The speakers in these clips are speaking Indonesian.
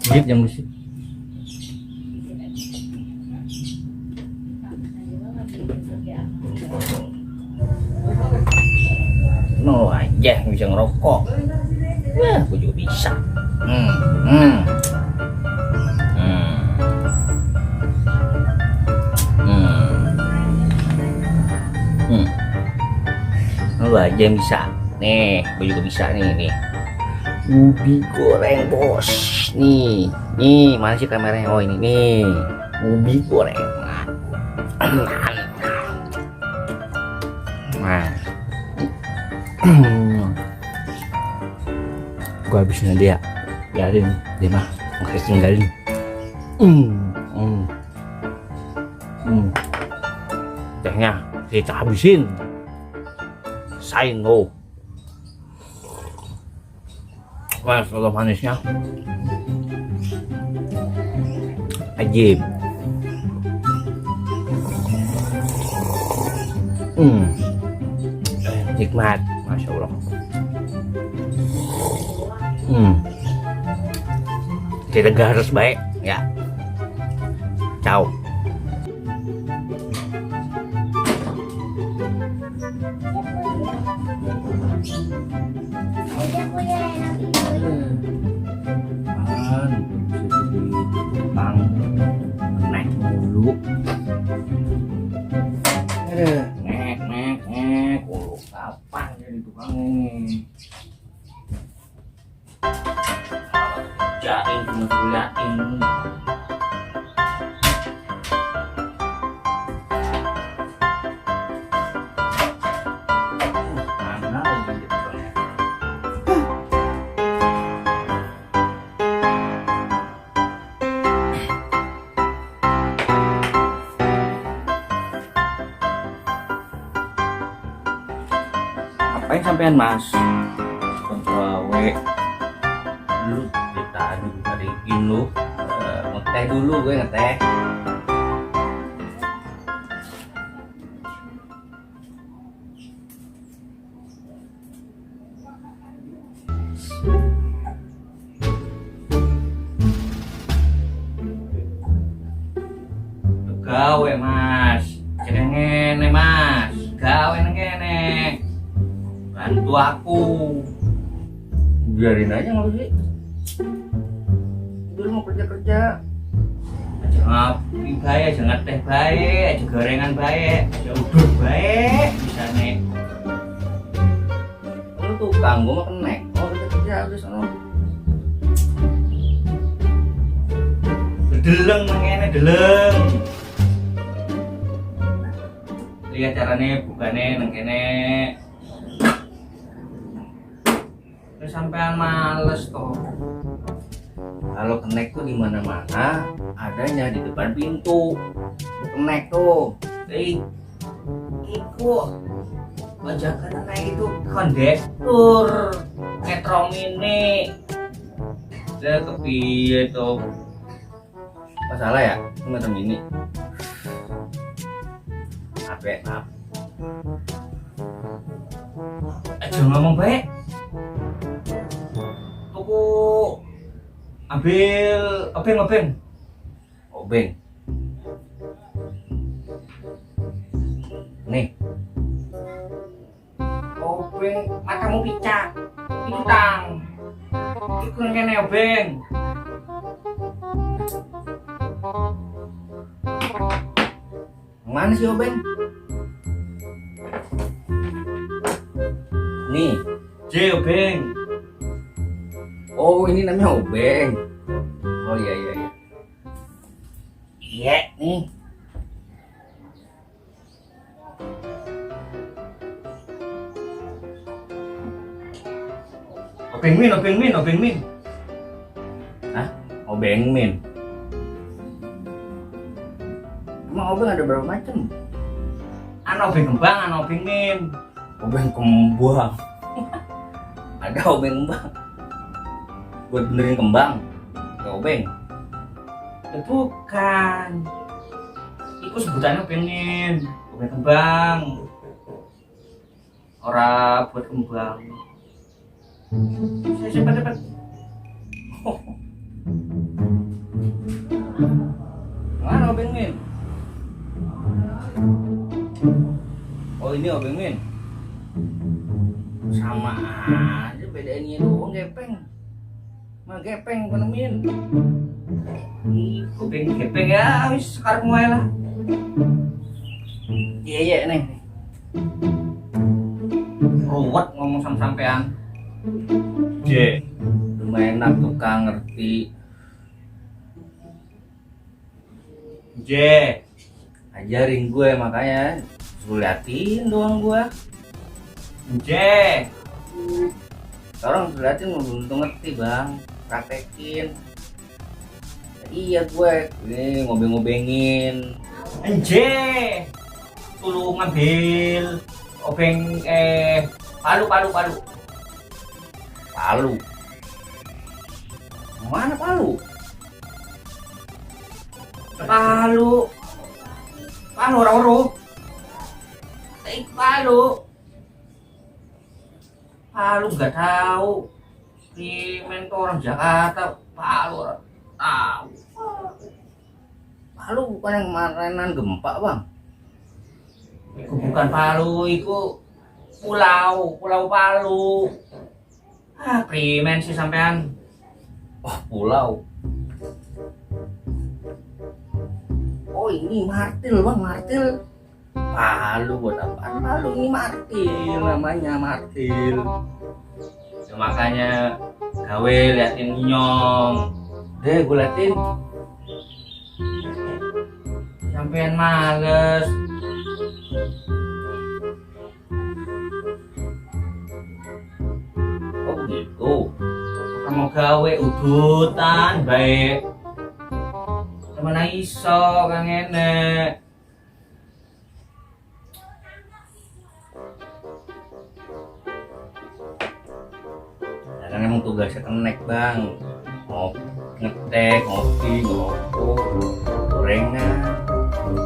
Git yang musik. No aja bisa ngerokok. Wah, aku juga bisa. Hmm, hmm, hmm, hmm. Lu aja yang bisa. Nih, gue juga bisa nih. Ubi goreng bos. Nih, mana sih kameranya? Oh ini nih, ubi goreng. Nah, gua habisin dia, biarin dia mah masih tinggalin. Tehnya kita habisin. Say no. Wah, kalau manisnya ajib. Nikmat, masya Allah. Kita harus baik ya. Ciao. Bang, naik mulu. Nek. Kapan jadi tukang ini? Kerjain, ngeliatin. Mana lagi tukangnya? Ngapain sampean mas? Kontrawe lu kita dulu tarikin lu ngeteh dulu, gue ngeteh. Gawe mas, ngene mas, gawe ngene. Bantu aku. Biarin aja nggak sih. Dulu mau kerja. Aja ngapi baik, aja ngeteh baik, aja gorengan baik, aja udut baik. Bisa nih. Lu tukang, gua mau kenek. Oh kerja udah sana. Deleng ngene deleng. Lihat caranya bukannya nang kene. Sampean males toh. Kalau kenek tuh di mana-mana, adanya di depan pintu. Kenek tuh, ikut bajakan kenek itu kondektur Metro Mini. Saya kepiye tuh? Masalah ya, Metro Mini. Maaf. Aja ngomong baik. Tuku ambil obeng. Nih. Obeng, matamu picak. Itu tang. Iku ngene obeng. Mana sih obeng? Nih, obeng. Oh ini namanya obeng. Oh iya. Iya nih. Obeng min. Hah? Obeng min. Emang obeng ada berapa macam? Ana obeng kembang, ana obeng min. Obeng kembang. Ada obeng kembang. Buat benerin kembang. Ke obeng. Bukan. Itu sebutannya obeng min. Obeng kembang. Ora buat kembang. Cepat. Mana Obeng Min? Oh ini Obeng Min. Sama aja bedanya doang gepeng. Mah gepeng bukan Min. Obeng gepeng ya wis sekarang mulai lah. Iya nih. Ruwet ngomong sama sampean. J. Lumayan enak tukang ngerti. J. Ajarin gue makanya suruh liatin doang gue. J. Sekarang suruh liatin belum tentu ngerti bang. Praktekin. Iya gue ini ngobeng-ngobengin. J. Tolong ngambil obeng palu. Mana palu? Palu ora-ora. Palu nggak tahu. Di mentor orang Jakarta palu ora tahu. Palu bukan yang mainan gempa bang. Itu bukan Palu, itu pulau Palu. Primen sih sampean. Oh pulau. Oh ini martil bang, martil. Palu buat apaan? Palu ini martil, namanya martil. Ya, makanya gawe liatin nyong. Deh gue liatin. Sampean males. Oh gitu. Kamu gawe udutan baik. Mana iso kang enek. Kan emang tugasnya kenek bang. Ngetek, ngopi, ngokok, gorengan.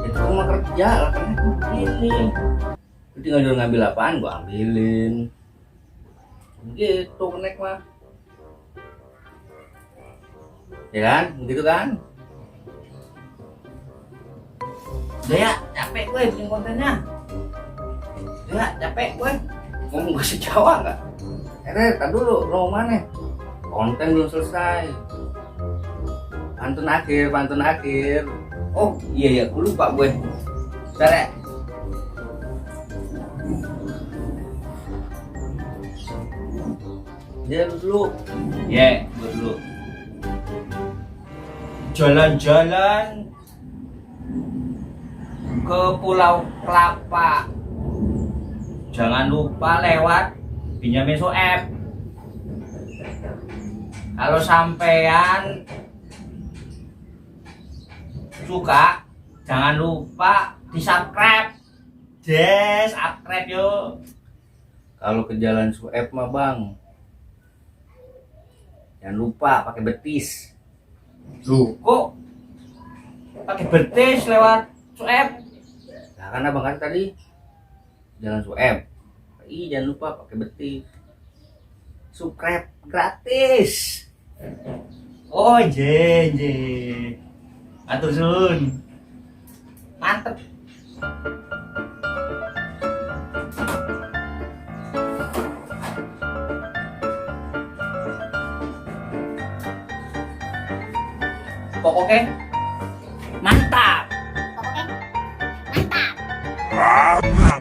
Itu cuma kerja lah kan begini. Jadi tinggal ngambil apaan gua ambilin. Gitu kenek mah. Ya kan? Begitu kan? Udah ya, capek gue bikin kontennya. Udah ya, capek gue. Ngomong bahasa Jawa enggak? Tar dulu, lo mana? Konten belum selesai. Pantun akhir. Oh iya, gue lupa gue. Bentar ya. Dia dulu. Ya, gue dulu. Jalan-jalan ke Pulau Kelapa. Jangan lupa lewat Benyamin Sueb. Kalau sampean suka, jangan lupa di-subscribe. Subscribe yo. Kalau ke Jalan Sueb mah bang, jangan lupa pakai betis. Kok pakai betis lewat Sueb? Nah kan abang kan tadi Jalan Sueb. Jangan lupa pakai betis. Subscribe gratis. Oh je. Atur sun. Mantep. Pokoknya mantap. Mantap.